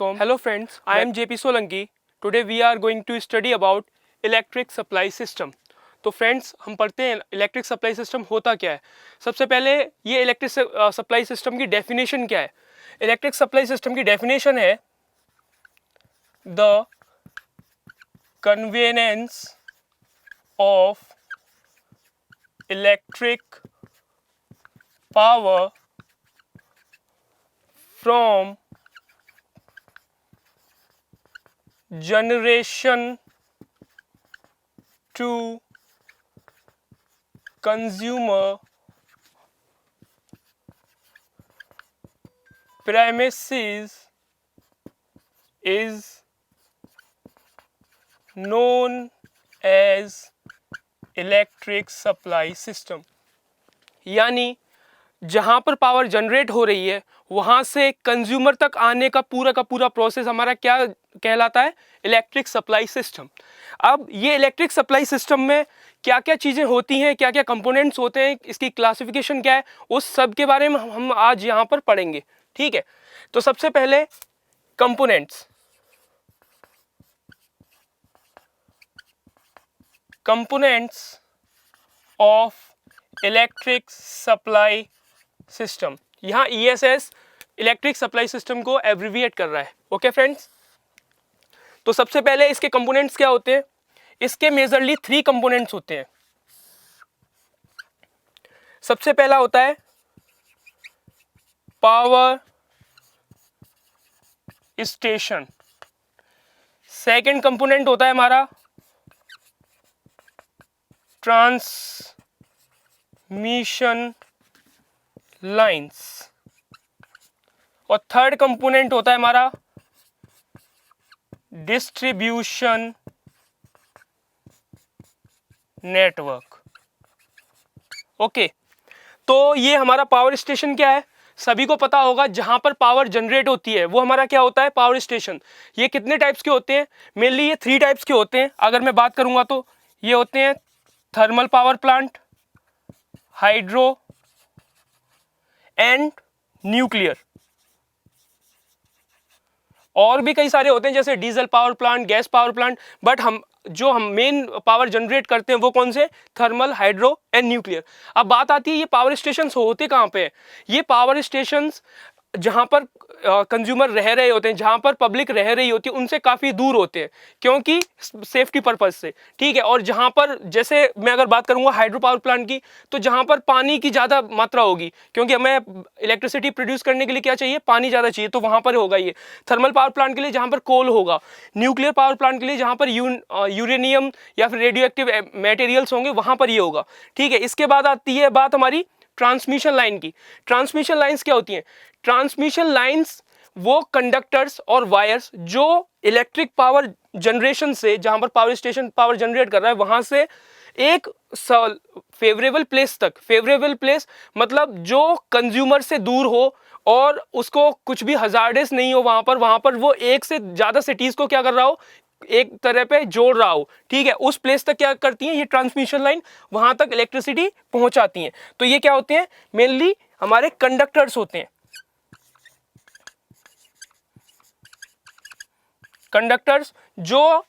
Hello friends, I am JP Solanki. Today we are going to study about electric supply system. तो friends हम पढ़ते हैं electric supply system होता क्या है। सबसे पहले ये इलेक्ट्रिक सप्लाई सिस्टम की डेफिनेशन क्या है। इलेक्ट्रिक सप्लाई सिस्टम की डेफिनेशन है the conveyance of electric power from generation to consumer premises is known as electric supply system. यानी जहाँ पर पावर जनरेट हो रही है वहाँ से कंज्यूमर तक आने का पूरा प्रोसेस हमारा क्या कहलाता है, इलेक्ट्रिक सप्लाई सिस्टम। अब ये इलेक्ट्रिक सप्लाई सिस्टम में क्या क्या चीज़ें होती हैं, क्या क्या कंपोनेंट्स होते हैं, इसकी क्लासिफिकेशन क्या है, उस सब के बारे में हम आज यहाँ पर पढ़ेंगे। ठीक है, तो सबसे पहले components. Components of electric supply system, यहाँ ESS इलेक्ट्रिक सप्लाई सिस्टम को एब्रिविएट कर रहा है। ओके फ्रेंड्स, तो सबसे पहले इसके कंपोनेंट्स क्या होते हैं। इसके मेजरली 3 कंपोनेंट्स होते हैं। सबसे पहला होता है पावर स्टेशन। सेकंड कंपोनेंट होता है हमारा ट्रांसमिशन लाइंस और थर्ड कंपोनेंट होता है हमारा डिस्ट्रीब्यूशन नेटवर्क। ओके, तो ये हमारा पावर स्टेशन क्या है, सभी को पता होगा। जहां पर पावर जनरेट होती है वो हमारा क्या होता है, पावर स्टेशन। ये कितने टाइप्स के होते हैं, मेनली ये 3 टाइप्स के होते हैं। अगर मैं बात करूंगा तो ये होते हैं thermal power plant, hydro and nuclear. और भी कई सारे होते हैं जैसे diesel power plant, gas power plant, but हम मेन पावर जनरेट करते हैं वो कौन से, थर्मल, हाइड्रो एंड न्यूक्लियर। अब बात आती है ये पावर स्टेशंस होते कहाँ पे हैं। ये पावर स्टेशंस जहाँ पर कंज्यूमर रह रहे होते हैं, जहाँ पर पब्लिक रह रही होती है, उनसे काफ़ी दूर होते हैं क्योंकि सेफ्टी पर्पज से। ठीक है, और जहाँ पर जैसे मैं अगर बात करूँगा हाइड्रो पावर प्लांट की, तो जहाँ पर पानी की ज़्यादा मात्रा होगी, क्योंकि हमें इलेक्ट्रिसिटी प्रोड्यूस करने के लिए क्या चाहिए, पानी ज़्यादा चाहिए, तो वहाँ पर होगा ये। थर्मल पावर प्लांट के लिए जहाँ पर कोल होगा, न्यूक्लियर पावर प्लांट के लिए जहाँ पर यूरेनियम या फिर रेडियो एक्टिव मटेरियल्स होंगे, वहाँ पर ये होगा। ठीक है, इसके बाद आती है बात हमारी ट्रांसमिशन लाइन की। ट्रांसमिशन लाइंस क्या होती हैं, ट्रांसमिशन लाइंस वो कंडक्टर्स और वायर्स जो इलेक्ट्रिक पावर जनरेशन से, जहां पर पावर स्टेशन पावर जनरेट कर रहा है, वहां से एक फेवरेबल प्लेस तक, फेवरेबल प्लेस मतलब जो कंज्यूमर से दूर हो और उसको कुछ भी हजार्डस नहीं हो, वहां पर वो एक से ज्यादा सिटीज को क्या कर रहा हो, एक तरह पे जोड़ रहा हो। ठीक है, उस प्लेस तक क्या करती हैं ये ट्रांसमिशन लाइन, वहां तक इलेक्ट्रिसिटी पहुंचाती हैं। तो ये क्या होते हैं, मेनली हमारे कंडक्टर्स होते हैं। कंडक्टर्स जो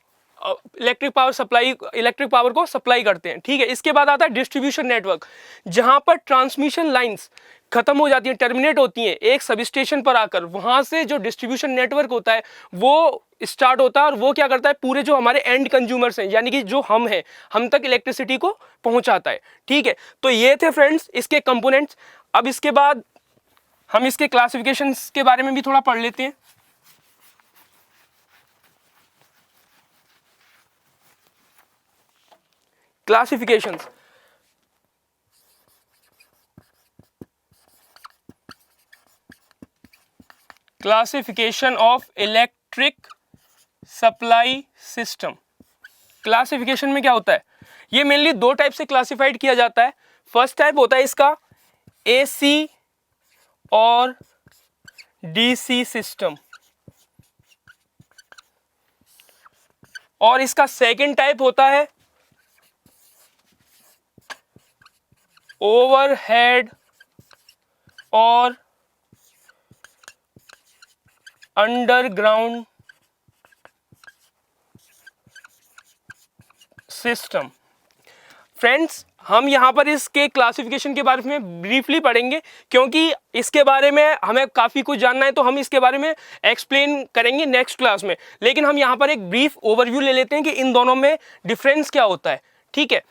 इलेक्ट्रिक पावर को सप्लाई करते हैं। ठीक है, इसके बाद आता है डिस्ट्रीब्यूशन नेटवर्क, जहां पर ट्रांसमिशन लाइंस खत्म हो जाती हैं, टर्मिनेट होती हैं एक सब स्टेशन पर आकर, वहां से जो डिस्ट्रीब्यूशन नेटवर्क होता है वो स्टार्ट होता है और वो क्या करता है, पूरे जो हमारे एंड कंज्यूमर्स हैं, यानी कि जो हम हैं, हम तक इलेक्ट्रिसिटी को पहुंचाता है। ठीक है, तो ये थे फ्रेंड्स इसके कंपोनेंट्स। अब इसके बाद हम इसके क्लासिफिकेशंस के बारे में भी थोड़ा पढ़ लेते हैं। Classifications, classification of electric supply system. Classification में क्या होता है, ये मेनली 2 टाइप से क्लासिफाइड किया जाता है। फर्स्ट टाइप होता है इसका AC और DC सिस्टम, और इसका सेकंड टाइप होता है ओवरहेड और अंडरग्राउंड सिस्टम। फ्रेंड्स, हम यहाँ पर इसके क्लासिफिकेशन के बारे में ब्रीफली पढ़ेंगे, क्योंकि इसके बारे में हमें काफ़ी कुछ जानना है, तो हम इसके बारे में एक्सप्लेन करेंगे नेक्स्ट क्लास में। लेकिन हम यहाँ पर एक ब्रीफ ओवरव्यू ले लेते हैं कि इन दोनों में डिफरेंस क्या होता है। ठीक है,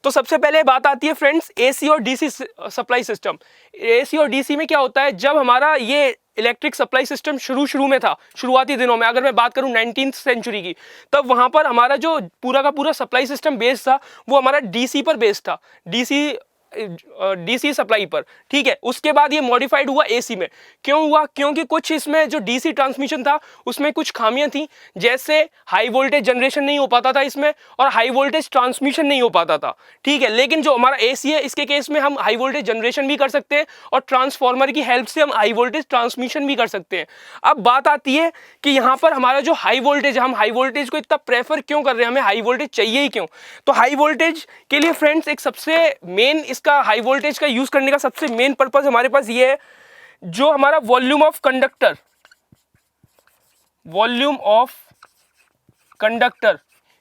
तो सबसे पहले बात आती है फ्रेंड्स एसी और डीसी सप्लाई सिस्टम। एसी और डीसी में क्या होता है, जब हमारा ये इलेक्ट्रिक सप्लाई सिस्टम शुरू में था, शुरुआती दिनों में, अगर मैं बात करूं 19th सेंचुरी की, तब वहां पर हमारा जो पूरा का पूरा सप्लाई सिस्टम बेस्ड था वो हमारा डीसी पर बेस्ड था, डीसी सप्लाई पर। ठीक है, उसके बाद ये मॉडिफाइड हुआ एसी में। क्यों हुआ? क्योंकि कुछ इसमें जो डीसी ट्रांसमिशन था उसमें कुछ खामियां थी, जैसे हाई वोल्टेज जनरेशन नहीं हो पाता था इसमें, और हाई वोल्टेज ट्रांसमिशन नहीं हो पाता था। ठीक है, लेकिन जो हमारा एसी है, इसके केस में हम हाई वोल्टेज जनरेशन भी कर सकते हैं और ट्रांसफार्मर की हेल्प से हम हाई वोल्टेज ट्रांसमिशन भी कर सकते हैं। अब बात आती है कि यहाँ पर हमारा जो हाई वोल्टेज है, हम हाई वोल्टेज को इतना प्रेफर क्यों कर रहे हैं, हमें हाई वोल्टेज चाहिए ही क्यों? तो हाई वोल्टेज के लिए फ्रेंड्स एक सबसे मेन, इसका हाई वोल्टेज का यूज करने का सबसे मेन पर्पस हमारे पास ये है, जो हमारा वॉल्यूम ऑफ कंडक्टर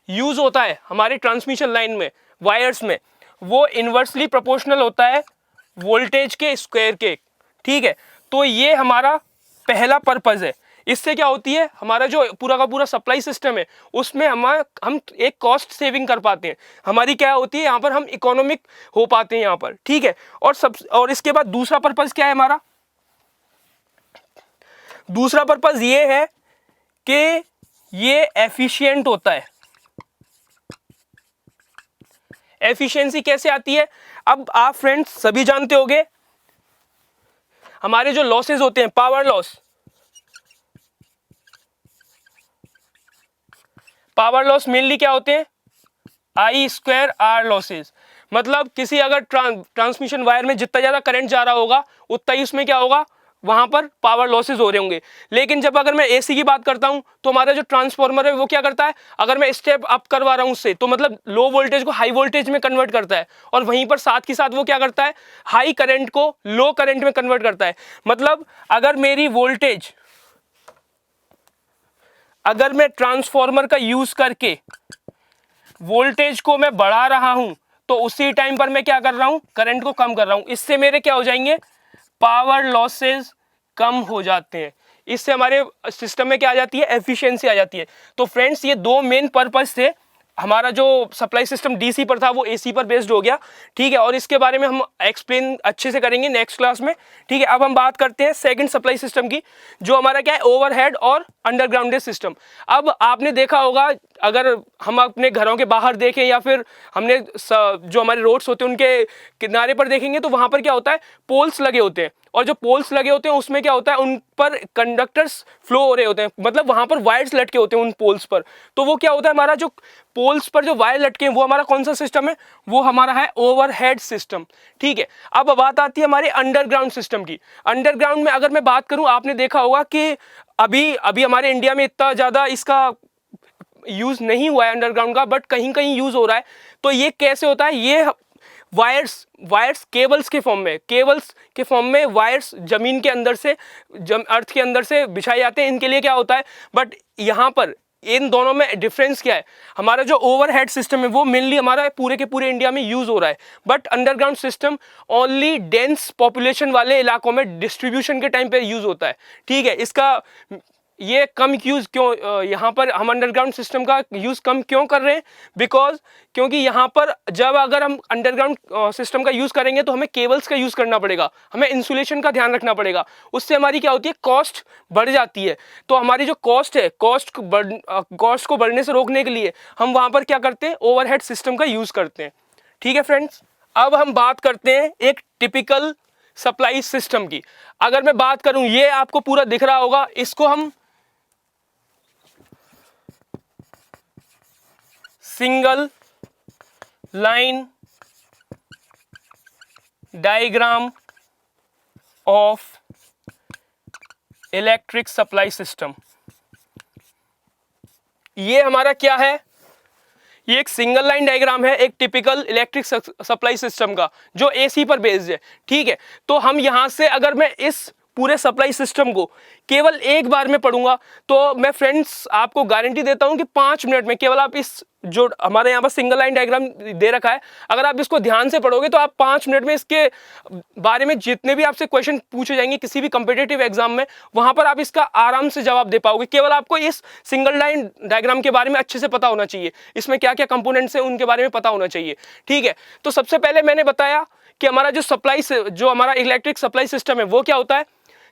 यूज होता है हमारे ट्रांसमिशन लाइन में, वायर्स में, वो इनवर्सली प्रोपोर्शनल होता है वोल्टेज के स्क्वायर के। ठीक है, तो ये हमारा पहला पर्पस है। इससे क्या होती है, हमारा जो पूरा का पूरा सप्लाई सिस्टम है उसमें हम एक कॉस्ट सेविंग कर पाते हैं। हमारी क्या होती है, यहाँ पर हम इकोनॉमिक हो पाते हैं यहाँ पर। ठीक है, और इसके बाद दूसरा पर्पस क्या है हमारा? दूसरा पर्पस ये है कि ये एफिशिएंट होता है। एफिशिएंसी कैसे आती है? अब आप फ्रेंड्स सभी जानते होंगे, हमारे जो लॉसेज होते हैं, पावर लॉस मेनली क्या होते हैं? I²R losses. मतलब किसी अगर ट्रांसमिशन वायर में जितना ज्यादा करंट जा रहा होगा उतना ही उसमें क्या होगा, वहां पर पावर लॉसेज हो रहे होंगे। लेकिन जब अगर मैं एसी की बात करता हूं तो हमारा जो ट्रांसफार्मर है वो क्या करता है, अगर मैं स्टेप अप करवा रहा हूं उससे, तो मतलब लो वोल्टेज को हाई वोल्टेज में कन्वर्ट करता है, और वहीं पर साथ ही साथ वो क्या करता है, हाई करंट को लो करंट में कन्वर्ट करता है। मतलब अगर मैं ट्रांसफार्मर का यूज करके वोल्टेज को मैं बढ़ा रहा हूं, तो उसी टाइम पर मैं क्या कर रहा हूं, करंट को कम कर रहा हूं। इससे मेरे क्या हो जाएंगे, पावर लॉसेस कम हो जाते हैं। इससे हमारे सिस्टम में क्या आ जाती है, एफिशिएंसी आ जाती है। तो फ्रेंड्स, ये दो मेन पर्पस थे। हमारा जो सप्लाई सिस्टम डीसी पर था वो एसी पर बेस्ड हो गया। ठीक है, और इसके बारे में हम एक्सप्लेन अच्छे से करेंगे नेक्स्ट क्लास में। ठीक है, अब हम बात करते हैं सेकंड सप्लाई सिस्टम की, जो हमारा क्या है, ओवरहेड और अंडरग्राउंडेड सिस्टम। अब आपने देखा होगा, अगर हम अपने घरों के बाहर देखें या फिर हमने जो हमारे रोड्स होते हैं उनके किनारे पर देखेंगे, तो वहां पर क्या होता है, पोल्स लगे होते हैं, और जो पोल्स लगे होते हैं उसमें क्या होता है, उन पर कंडक्टर्स फ्लो हो रहे होते हैं, मतलब वहां पर वायर्स लटके होते हैं उन पोल्स पर। तो वो क्या होता है, हमारा जो पोल्स पर जो वायर लटके हैं वो हमारा कौन सा सिस्टम है, वो हमारा है ओवरहेड सिस्टम। ठीक है, अब बात आती है हमारे अंडरग्राउंड सिस्टम की। अंडरग्राउंड में अगर मैं बात करूं, आपने देखा होगा कि अभी हमारे इंडिया में इतना ज्यादा इसका यूज नहीं हुआ है अंडरग्राउंड का, बट कहीं कहीं यूज हो रहा है। तो ये कैसे होता है, ये वायर्स केबल्स के फॉर्म में वायर्स जमीन के अंदर से, अर्थ के अंदर से बिछाए जाते हैं। इनके लिए क्या होता है, बट यहाँ पर इन दोनों में डिफरेंस क्या है, हमारा जो ओवरहेड सिस्टम है वो मेनली हमारा पूरे के पूरे इंडिया में यूज हो रहा है, but underground system only dense population वाले इलाकों में डिस्ट्रीब्यूशन के टाइम पे यूज होता है। ठीक है, इसका ये कम यूज क्यों, यहाँ पर हम अंडरग्राउंड सिस्टम का यूज कम क्यों कर रहे हैं, क्योंकि यहाँ पर जब अगर हम अंडरग्राउंड सिस्टम का यूज करेंगे तो हमें केबल्स का यूज करना पड़ेगा, हमें इंसुलेशन का ध्यान रखना पड़ेगा। उससे हमारी क्या होती है, कॉस्ट बढ़ जाती है। तो हमारी जो कॉस्ट है, कॉस्ट को बढ़ने से रोकने के लिए हम वहाँ पर क्या करते हैं, ओवरहेड सिस्टम का यूज करते हैं। ठीक है फ्रेंड्स, अब हम बात करते हैं एक टिपिकल सप्लाई सिस्टम की। अगर मैं बात करूं, ये आपको पूरा दिख रहा होगा, इसको हम single line diagram of electric supply system, ये हमारा क्या है, ये एक सिंगल लाइन डायग्राम है एक टिपिकल इलेक्ट्रिक सप्लाई सिस्टम का, जो एसी पर बेस्ड है। ठीक है, तो हम यहां से अगर मैं इस पूरे सप्लाई सिस्टम को केवल एक बार में पढ़ूंगा तो मैं फ्रेंड्स आपको गारंटी देता हूं कि 5 मिनट में केवल आप इस जो हमारे यहाँ पर सिंगल लाइन डायग्राम दे रखा है, अगर आप इसको ध्यान से पढ़ोगे तो आप 5 मिनट में इसके बारे में जितने भी आपसे क्वेश्चन पूछे जाएंगे किसी भी कॉम्पिटिटिव एग्जाम में, वहां पर आप इसका आराम से जवाब दे पाओगे। केवल आपको इस सिंगल लाइन डायग्राम के बारे में अच्छे से पता होना चाहिए, इसमें क्या क्या कंपोनेंट्स हैं उनके बारे में पता होना चाहिए। ठीक है, तो सबसे पहले मैंने बताया कि हमारा जो हमारा इलेक्ट्रिक सप्लाई सिस्टम है वो क्या होता है,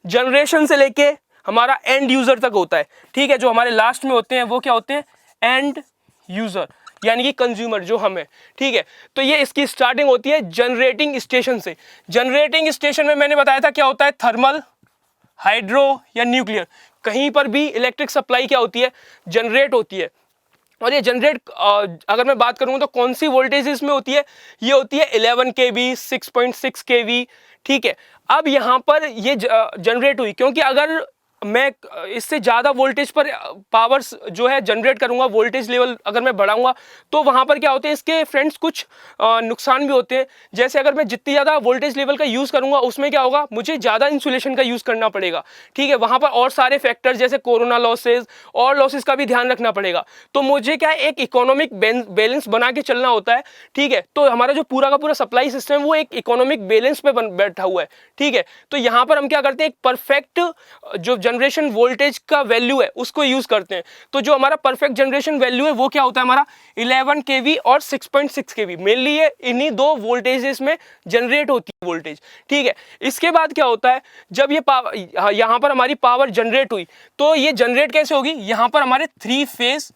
जनरेशन से लेके हमारा एंड यूजर तक होता है। ठीक है, जो हमारे लास्ट में होते हैं वो क्या होते हैं, एंड यूजर यानी कि कंज्यूमर जो हम है। ठीक है, तो ये इसकी स्टार्टिंग होती है जनरेटिंग स्टेशन से। जनरेटिंग स्टेशन में मैंने बताया था क्या होता है, थर्मल, हाइड्रो या न्यूक्लियर। कहीं पर भी इलेक्ट्रिक सप्लाई क्या होती है, जनरेट होती है। और ये जनरेट अगर मैं बात करूँ तो कौन सी वोल्टेज इसमें होती है, ये होती है 11 kV, 6.6 kV। ठीक है, अब यहाँ पर ये जनरेट हुई क्योंकि अगर मैं इससे ज़्यादा वोल्टेज पर पावर जो है जनरेट करूँगा, वोल्टेज लेवल अगर मैं बढ़ाऊंगा तो वहाँ पर क्या होते हैं इसके फ्रेंड्स कुछ नुकसान भी होते हैं। जैसे अगर मैं जितनी ज़्यादा वोल्टेज लेवल का यूज़ करूँगा उसमें क्या होगा, मुझे ज़्यादा इंसुलेशन का यूज़ करना पड़ेगा। ठीक है, वहाँ पर और सारे फैक्टर जैसे कोरोना लॉसेज और लॉसेज का भी ध्यान रखना पड़ेगा। तो मुझे क्या एक इकोनॉमिक बैलेंस बना के चलना होता है। ठीक है, तो हमारा जो पूरा का पूरा सप्लाई सिस्टम है वो एक इकोनॉमिक बैलेंस पे बैठा हुआ है। ठीक है, तो यहाँ पर हम क्या करते हैं, एक परफेक्ट जो जनरेशन वोल्टेज का वैल्यू है उसको यूज करते हैं। तो जो हमारा परफेक्ट जनरेशन वैल्यू है वो क्या होता है हमारा 11 kV और 6.6 kV। मेनली ये इन्हीं दो वोल्टेजेस में जनरेट होती है वोल्टेज। ठीक है, इसके बाद क्या होता है, जब ये यहाँ पर हमारी पावर जनरेट हुई तो ये जनरेट कैसे होगी, यहाँ पर हमारे 3 फेज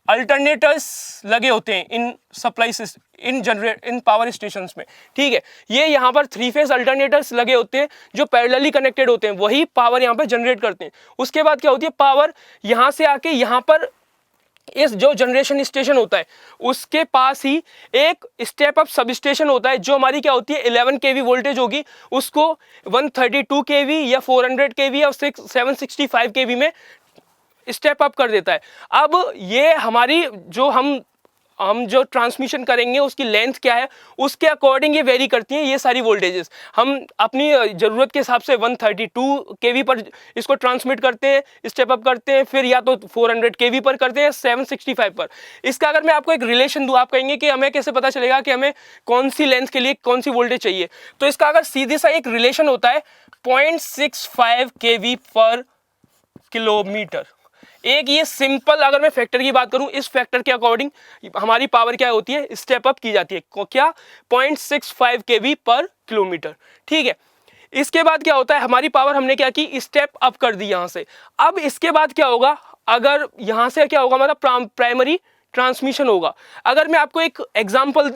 अल्टरनेटर्स लगे होते हैं in supply in power stations में। ठीक है, ये यहाँ पर 3 फेज अल्टरनेटर्स लगे होते हैं जो पैरेलली कनेक्टेड होते हैं, वही पावर यहाँ पे जनरेट करते हैं। उसके बाद क्या होती है, पावर यहाँ से आके यहाँ पर इस जो जनरेशन स्टेशन होता है उसके पास ही एक स्टेप अप सब स्टेशन होता है जो हमारी क्या होती है 11 kV वोल्टेज होगी उसको 132 kV या 400 kV या 765 kV में स्टेप अप कर देता है। अब ये हमारी जो हम जो ट्रांसमिशन करेंगे उसकी लेंथ क्या है उसके अकॉर्डिंग ये वेरी करती हैं ये सारी वोल्टेजेस। हम अपनी ज़रूरत के हिसाब से 132 kV पर इसको ट्रांसमिट करते हैं, स्टेप अप करते हैं, फिर या तो 400 kV पर करते हैं, 765 पर। इसका अगर मैं आपको एक रिलेशन दूँ, आप कहेंगे कि हमें कैसे पता चलेगा कि हमें कौन सी लेंथ के लिए कौन सी वोल्टेज चाहिए, तो इसका अगर सीधे सा एक रिलेशन होता है 0.65 kV पर किलोमीटर। एक ये सिंपल, अगर मैं फैक्टर की बात करूं, इस फैक्टर के अकॉर्डिंग हमारी पावर क्या होती है, स्टेप अप की जाती है, क्या 0.65 kV पर किलोमीटर। ठीक है, इसके बाद क्या होता है, हमारी पावर हमने क्या की, स्टेप अप कर दी यहां से। अब इसके बाद क्या होगा, अगर यहां से क्या होगा, हमारा प्राइमरी ट्रांसमिशन होगा। अगर मैं आपको एक एग्जांपल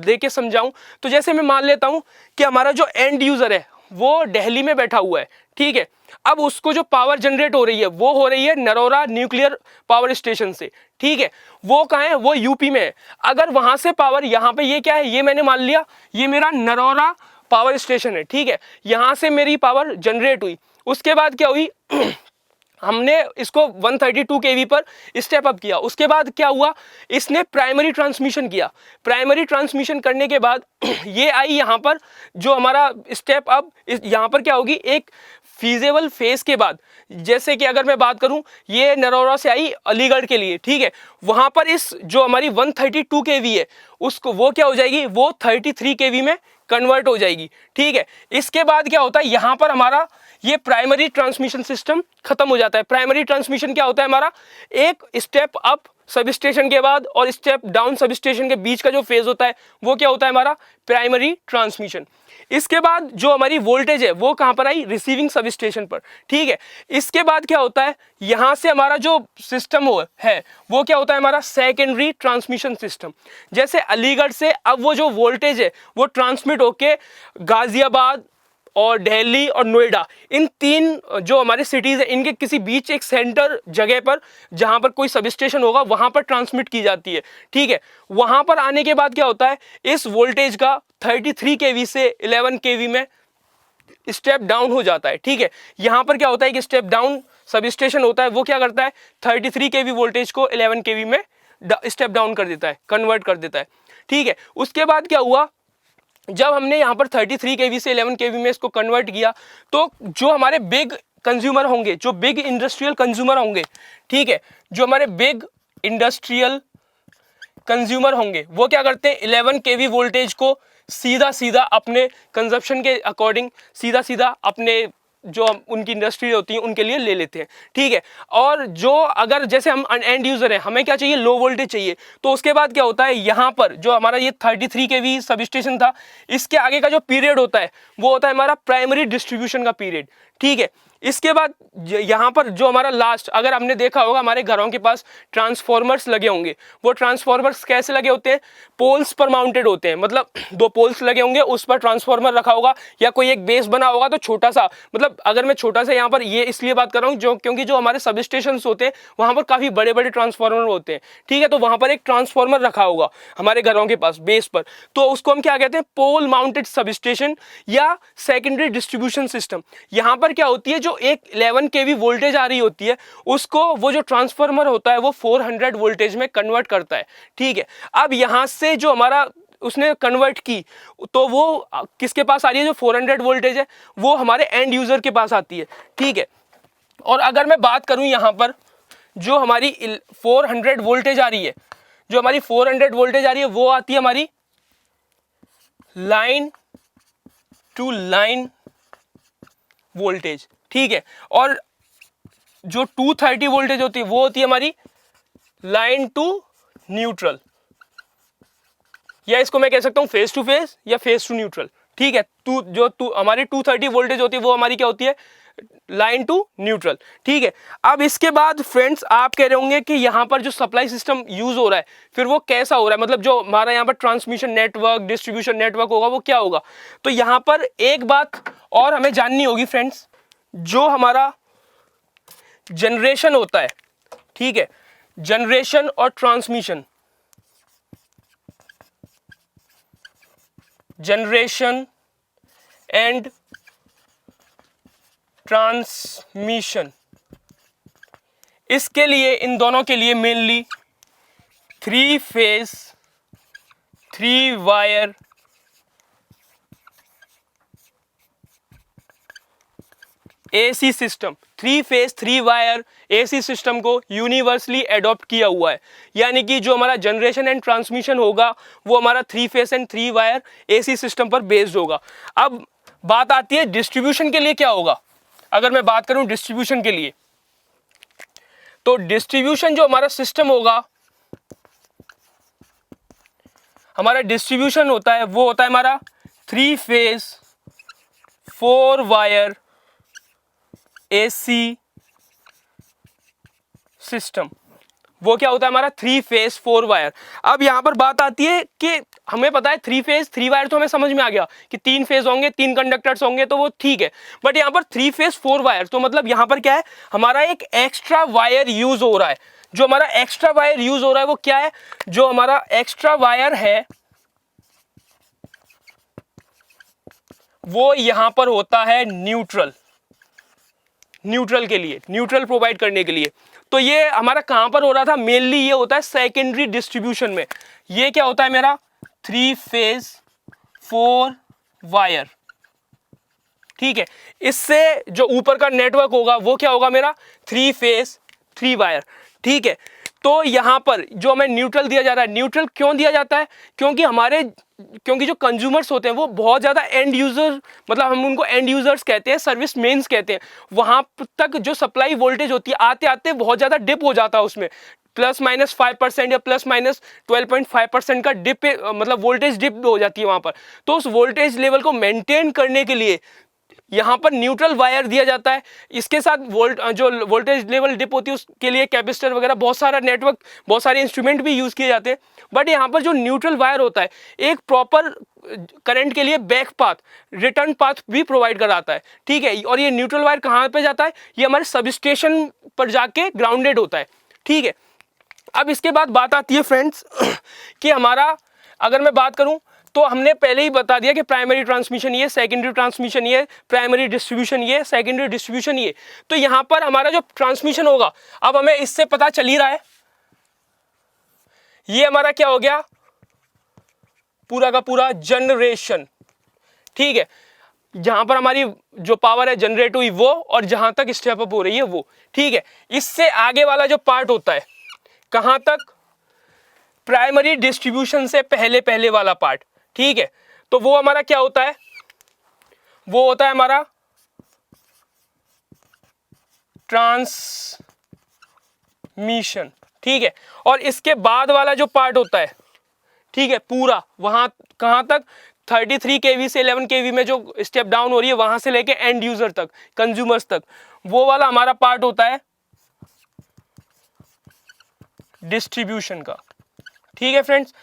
देके समझाऊं तो जैसे मैं मान लेता हूं कि हमारा जो एंड यूजर है वो दिल्ली में बैठा हुआ है। ठीक है, अब उसको जो पावर जनरेट हो रही है वो हो रही है नरोरा न्यूक्लियर पावर स्टेशन से। ठीक है, वो कहाँ है, वो यूपी में है। अगर वहां से पावर यहाँ पे, ये क्या है, ये मैंने मान लिया ये मेरा नरोरा पावर स्टेशन है। ठीक है, यहां से मेरी पावर जनरेट हुई, उसके बाद क्या हुई हमने इसको 132 kV पर स्टेप अप किया। उसके बाद क्या हुआ, इसने प्राइमरी ट्रांसमिशन किया। प्राइमरी ट्रांसमिशन करने के बाद ये आई यहाँ पर जो हमारा स्टेप अप, यहाँ पर क्या होगी, एक फीजेबल फेज के बाद, जैसे कि अगर मैं बात करूं ये नरोरा से आई अलीगढ़ के लिए। ठीक है, वहां पर इस जो हमारी 132 kV है उसको वो क्या हो जाएगी, वो 33 kV में कन्वर्ट हो जाएगी। ठीक है, इसके बाद क्या होता है, यहां पर हमारा ये प्राइमरी ट्रांसमिशन सिस्टम खत्म हो जाता है। प्राइमरी ट्रांसमिशन क्या होता है, हमारा एक स्टेप अप सब स्टेशन के बाद और स्टेप डाउन सब स्टेशन के बीच का जो फेज होता है वो क्या होता है, हमारा प्राइमरी ट्रांसमिशन। इसके बाद जो हमारी वोल्टेज है वो कहां पर आई, रिसीविंग सब स्टेशन पर। ठीक है, इसके बाद क्या होता है, यहां से हमारा जो सिस्टम है वो क्या होता है, हमारा सेकेंडरी ट्रांसमिशन सिस्टम। जैसे अलीगढ़ से अब वो जो वोल्टेज है वो ट्रांसमिट होके गाजियाबाद और दिल्ली और नोएडा, इन 3 जो हमारे सिटीज़ हैं इनके किसी बीच एक सेंटर जगह पर जहां पर कोई सब स्टेशन होगा वहां पर ट्रांसमिट की जाती है। ठीक है, वहां पर आने के बाद क्या होता है, इस वोल्टेज का 33 kV से 11 kV में स्टेप डाउन हो जाता है। ठीक है, यहां पर क्या होता है कि स्टेप डाउन सब स्टेशन होता है वो क्या करता है, 33 kV वोल्टेज को 11 kV में स्टेप डाउन कर देता है, कन्वर्ट कर देता है। ठीक है, उसके बाद क्या हुआ, जब हमने यहाँ पर 33 kV से 11 kV में इसको कन्वर्ट किया, तो जो हमारे बिग कंज्यूमर होंगे, जो बिग इंडस्ट्रियल कंज्यूमर होंगे, ठीक है, जो हमारे बिग इंडस्ट्रियल कंज्यूमर होंगे वो क्या करते हैं, 11 kV वोल्टेज को सीधा सीधा अपने कंजप्शन के अकॉर्डिंग सीधा सीधा अपने जो उनकी इंडस्ट्री होती है उनके लिए ले लेते हैं, ठीक है। और जो अगर जैसे हम एंड यूजर हैं, हमें क्या चाहिए, लो वोल्टेज चाहिए, तो उसके बाद क्या होता है, यहाँ पर जो हमारा ये 33 kV सब स्टेशन था, इसके आगे का जो पीरियड होता है वो होता है हमारा प्राइमरी डिस्ट्रीब्यूशन का पीरियड, ठीक है। इसके बाद यहाँ पर जो हमारा लास्ट, अगर हमने देखा होगा हमारे घरों के पास ट्रांसफॉर्मर्स लगे होंगे, वो ट्रांसफॉर्मर्स कैसे लगे होते हैं, पोल्स पर माउंटेड होते हैं, मतलब 2 पोल्स लगे होंगे, उस पर ट्रांसफॉर्मर रखा होगा या कोई एक बेस बना होगा, तो छोटा सा, मतलब अगर मैं छोटा सा यहाँ पर ये इसलिए बात कर रहा हूँ जो क्योंकि जो हमारे सब स्टेशन होते हैं वहाँ पर काफ़ी बड़े बड़े ट्रांसफॉर्मर होते हैं, ठीक है। तो वहाँ पर एक ट्रांसफॉर्मर रखा होगा हमारे घरों के पास बेस पर, तो उसको हम क्या कहते हैं, पोल माउंटेड सब स्टेशन या सेकेंडरी डिस्ट्रीब्यूशन सिस्टम। यहाँ पर क्या होती है, जो एक 11 kV वोल्टेज आ रही होती है उसको वो जो ट्रांसफार्मर होता है वो 400 वोल्टेज में कन्वर्ट करता है, ठीक है। अब यहाँ से जो हमारा उसने कन्वर्ट की तो वो किसके पास आ रही है, जो 400 वोल्टेज है वो हमारे एंड यूजर के पास आती है, ठीक है। और अगर मैं बात करूं यहाँ पर जो हमारी 400 वोल्टेज आ रही है, जो हमारी 400 वोल्टेज आ रही है वो आती है हमारी लाइन टू लाइन वोल्टेज, ठीक है। और जो 230 वोल्टेज होती है वो होती है हमारी लाइन टू न्यूट्रल, या इसको मैं कह सकता हूं फेस टू फेस या फेस टू न्यूट्रल, ठीक है। हमारी 230 वोल्टेज होती है वो हमारी क्या होती है, लाइन टू न्यूट्रल, ठीक है। अब इसके बाद फ्रेंड्स आप कह रहे होंगे कि यहाँ पर जो सप्लाई सिस्टम यूज हो रहा है फिर वो कैसा हो रहा है, मतलब जो हमारा यहाँ पर ट्रांसमिशन नेटवर्क डिस्ट्रीब्यूशन नेटवर्क होगा वो क्या होगा। तो यहाँ पर एक बात और हमें जाननी होगी फ्रेंड्स, जो हमारा जनरेशन होता है, ठीक है, जनरेशन और ट्रांसमिशन, जनरेशन एंड ट्रांसमिशन, इसके लिए इन दोनों के लिए mainly 3 phase 3 wire AC system, 3 phase 3 wire AC system को यूनिवर्सली एडॉप्ट किया हुआ है। यानी कि जो हमारा जनरेशन एंड ट्रांसमिशन होगा वो हमारा 3 phase and 3 wire AC system पर बेस्ड होगा। अब बात आती है डिस्ट्रीब्यूशन के लिए क्या होगा। अगर मैं बात करूं डिस्ट्रीब्यूशन के लिए, तो डिस्ट्रीब्यूशन जो हमारा सिस्टम होगा, हमारा डिस्ट्रीब्यूशन होता है वो होता है हमारा 3 फेज 4 वायर एसी सिस्टम। वो क्या होता है हमारा 3 फेज 4 वायर। अब यहां पर बात आती है कि हमें पता है 3 फेज 3 वायर तो हमें समझ में आ गया कि 3 फेज होंगे, 3 कंडक्टर्स होंगे, तो वो ठीक है। बट यहां पर 3 फेज 4 वायर, तो मतलब यहां पर क्या है, हमारा एक एक्स्ट्रा वायर यूज हो रहा है। जो हमारा एक्स्ट्रा वायर यूज हो रहा है वो क्या है, जो हमारा एक्स्ट्रा वायर है वो यहां पर होता है न्यूट्रल, न्यूट्रल के लिए, न्यूट्रल प्रोवाइड करने के लिए। तो ये हमारा कहां पर हो रहा था, मेनली ये होता है सेकेंडरी डिस्ट्रीब्यूशन में। ये क्या होता है मेरा 3 फेज 4 वायर, ठीक है। इससे जो ऊपर का नेटवर्क होगा वो क्या होगा मेरा 3 फेज 3 वायर, ठीक है। तो यहां पर जो हमें न्यूट्रल दिया जा रहा है, न्यूट्रल क्यों दिया जाता है, क्योंकि जो कंज्यूमर्स होते हैं वो बहुत ज़्यादा एंड यूजर, मतलब हम उनको एंड यूजर्स कहते हैं, सर्विस मेन्स कहते हैं, वहाँ तक जो सप्लाई वोल्टेज होती है आते आते बहुत ज़्यादा डिप हो जाता है उसमें, +-5% या +-12.5% का डिप, मतलब वोल्टेज डिप हो जाती है वहाँ पर। तो उस वोल्टेज लेवल को मेंटेन करने के लिए यहाँ पर न्यूट्रल वायर दिया जाता है। इसके साथ जो वोल्टेज लेवल डिप होती है उसके लिए कैपेसिटर वगैरह बहुत सारा नेटवर्क, बहुत सारे इंस्ट्रूमेंट भी यूज़ किए जाते हैं। बट यहाँ पर जो न्यूट्रल वायर होता है एक प्रॉपर करंट के लिए बैक पाथ, रिटर्न पाथ भी प्रोवाइड कराता है, ठीक है। और ये न्यूट्रल वायर कहाँ पे जाता है, ये हमारे सब स्टेशन पर जाके ग्राउंडेड होता है, ठीक है। अब इसके बाद बात आती है फ्रेंड्स कि हमारा, अगर मैं बात करूं तो हमने पहले ही बता दिया कि प्राइमरी ट्रांसमिशन ये, सेकेंडरी ट्रांसमिशन ये, प्राइमरी डिस्ट्रीब्यूशन ये, सेकेंडरी डिस्ट्रीब्यूशन ये। तो यहां पर हमारा जो ट्रांसमिशन होगा, अब हमें इससे पता चल ही रहा है, ये हमारा क्या हो गया, पूरा का पूरा जनरेशन, ठीक है, जहां पर हमारी जो पावर है जनरेट हुई वो, और जहां तक स्टेप अप हो रही है वो, ठीक है। इससे आगे वाला जो पार्ट होता है, कहां तक, प्राइमरी डिस्ट्रीब्यूशन से पहले पहले वाला पार्ट, ठीक है। तो वो हमारा क्या होता है, वो होता है हमारा ट्रांसमिशन, ठीक है। और इसके बाद वाला जो पार्ट होता है, ठीक है, पूरा वहां कहां तक, 33 kV से 11 kV में जो स्टेप डाउन हो रही है वहां से लेके एंड यूजर तक, कंज्यूमर्स तक, वो वाला हमारा पार्ट होता है डिस्ट्रीब्यूशन का, ठीक है फ्रेंड्स।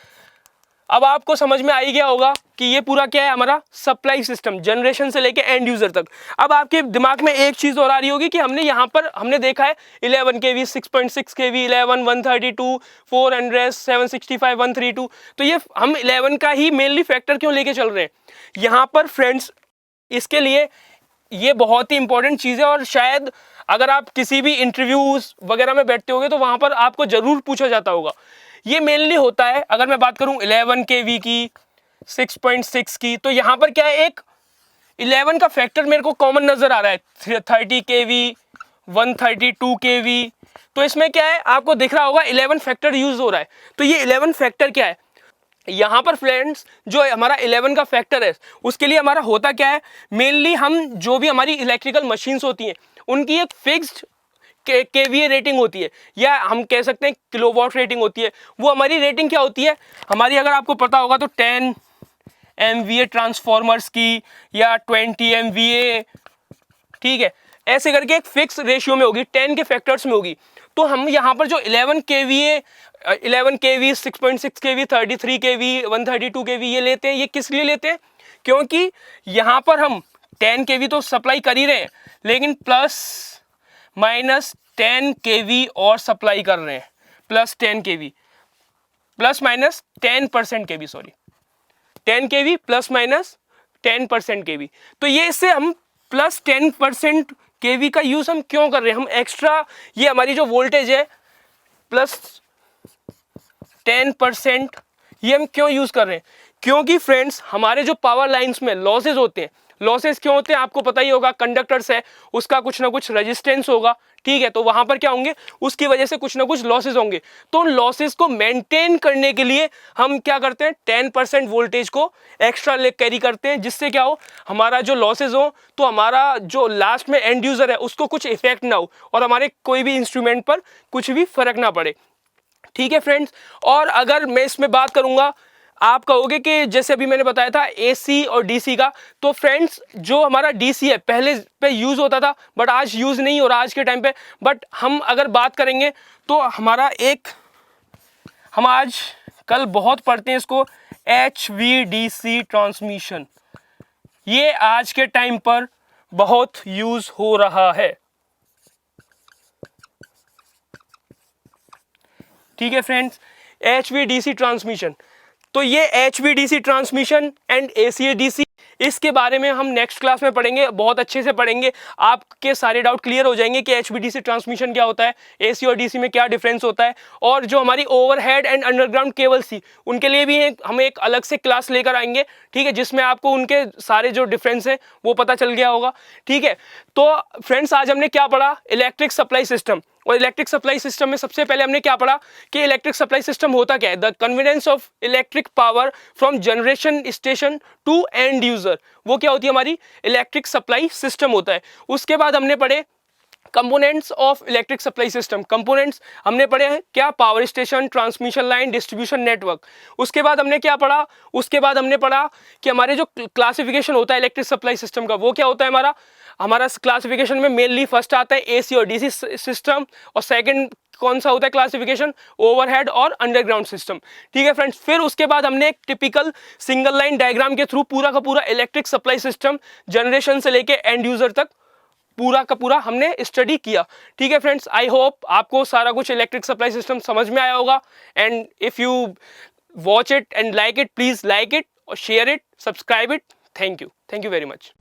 अब आपको समझ में आ ही गया होगा कि ये पूरा क्या है, हमारा सप्लाई सिस्टम, जनरेशन से लेके एंड यूजर तक। अब आपके दिमाग में एक चीज और आ रही होगी कि हमने यहाँ पर हमने देखा है 11 kV, 6.6 kV, 11, 132, 400, 765, 132, तो ये हम 11 का ही मेनली फैक्टर क्यों लेके चल रहे हैं यहाँ पर फ्रेंड्स। इसके लिए ये बहुत ही इंपॉर्टेंट चीज़ है, और शायद अगर आप किसी भी इंटरव्यूज वगैरह में बैठते होगे तो वहां पर आपको जरूर पूछा जाता होगा। ये मेनली होता है, अगर मैं बात करूं 11 kV की, 6.6 की, तो यहां पर क्या है, एक 11 का फैक्टर मेरे को कॉमन नजर आ रहा है, 30 kV, 132 kV, तो इसमें क्या है, आपको दिख रहा होगा 11 फैक्टर यूज हो रहा है। तो ये 11 फैक्टर क्या है यहाँ पर फ्रेंड्स, जो हमारा 11 का फैक्टर है उसके लिए हमारा होता क्या है, मेनली हम जो भी हमारी इलेक्ट्रिकल मशीन्स होती हैं उनकी एक फिक्स्ड केवीए रेटिंग होती है, या हम कह सकते हैं किलोवाट रेटिंग होती है। वो हमारी रेटिंग क्या होती है हमारी, अगर आपको पता होगा तो 10 MVA ट्रांसफॉर्मर्स की, या 20 MVA, ठीक है, ऐसे करके एक फिक्स रेशियो में होगी, 10 के फैक्टर्स में होगी। तो हम यहाँ पर जो 11 kVA, 11 kV, 6.6 kV, 33 kV, 132 kV ये लेते हैं, ये किस लिए लेते हैं, क्योंकि यहाँ पर हम 10 kV तो सप्लाई कर ही रहे हैं, लेकिन प्लस माइनस 10 kV और सप्लाई कर रहे हैं, plus 10 kV, plus minus 10% kV, sorry 10 kV plus minus 10% kV। तो ये इससे हम प्लस 10% kV का यूज हम क्यों कर रहे हैं, हम एक्स्ट्रा, ये हमारी जो वोल्टेज है प्लस 10% ये हम क्यों यूज कर रहे हैं, क्योंकि फ्रेंड्स हमारे जो पावर लाइंस में लॉसेज होते हैं, लॉसेस क्यों होते हैं आपको पता ही होगा, कंडक्टर्स है उसका कुछ ना कुछ रेजिस्टेंस होगा, ठीक है, तो वहां पर क्या होंगे, उसकी वजह से कुछ ना कुछ लॉसेस होंगे। तो उन लॉसेस को मेंटेन करने के लिए हम क्या करते हैं, 10% वोल्टेज को एक्स्ट्रा कैरी करते हैं, जिससे क्या हो, हमारा जो लॉसेस हो तो हमारा जो लास्ट में एंड यूजर है उसको कुछ इफेक्ट ना हो, और हमारे कोई भी इंस्ट्रूमेंट पर कुछ भी फर्क ना पड़े, ठीक है फ्रेंड्स। और अगर मैं इसमें बात करूंगा, आप कहोगे कि जैसे अभी मैंने बताया था AC और DC का, तो फ्रेंड्स जो हमारा DC है पहले पे यूज होता था बट आज यूज नहीं हो रहा आज के टाइम पे। बट हम अगर बात करेंगे तो हमारा एक, हम आज कल बहुत पढ़ते हैं इसको, HVDC ट्रांसमिशन, ये आज के टाइम पर बहुत यूज हो रहा है, ठीक है फ्रेंड्स, HVDC ट्रांसमिशन। तो ये HVDC ट्रांसमिशन एंड AC/DC, इसके बारे में हम नेक्स्ट क्लास में पढ़ेंगे, बहुत अच्छे से पढ़ेंगे, आपके सारे डाउट क्लियर हो जाएंगे कि HVDC ट्रांसमिशन क्या होता है, AC और DC में क्या डिफरेंस होता है, और जो हमारी ओवरहेड एंड अंडरग्राउंड केबल्स थी उनके लिए भी हम एक अलग से क्लास लेकर आएंगे, ठीक है, जिसमें आपको उनके सारे जो डिफरेंस है वो पता चल गया होगा, ठीक है। तो फ्रेंड्स आज हमने क्या पढ़ा, इलेक्ट्रिक सप्लाई सिस्टम। और इलेक्ट्रिक सप्लाई सिस्टम में सबसे पहले हमने क्या पढ़ा कि इलेक्ट्रिक सप्लाई सिस्टम होता क्या है, the convenience of electric power from generation station to end user, वो क्या होती है, हमारी इलेक्ट्रिक सप्लाई सिस्टम होता है। उसके बाद हमने पढ़े components of electric supply system, components हमने पढ़े हैं क्या, power station, transmission line, distribution network. उसके बाद हमने क्या पढ़ा, उसके बाद हमने पढ़ा कि हमारे जो क्लासिफिकेशन होता है इलेक्ट्रिक सप्लाई सिस्टम का, वो क्या होता है, हमारा क्लासिफिकेशन में मेनली फर्स्ट आता है AC और DC सिस्टम, और सेकंड कौन सा होता है क्लासिफिकेशन, ओवरहेड और अंडरग्राउंड सिस्टम, ठीक है फ्रेंड्स। फिर उसके बाद हमने एक टिपिकल सिंगल लाइन डायग्राम के थ्रू पूरा का पूरा इलेक्ट्रिक सप्लाई सिस्टम जनरेशन से लेके एंड यूजर तक पूरा का पूरा हमने स्टडी किया, ठीक है फ्रेंड्स। आई होप आपको सारा कुछ इलेक्ट्रिक सप्लाई सिस्टम समझ में आया होगा, and if you watch it and like it, please like it और share it, subscribe it, thank you very much.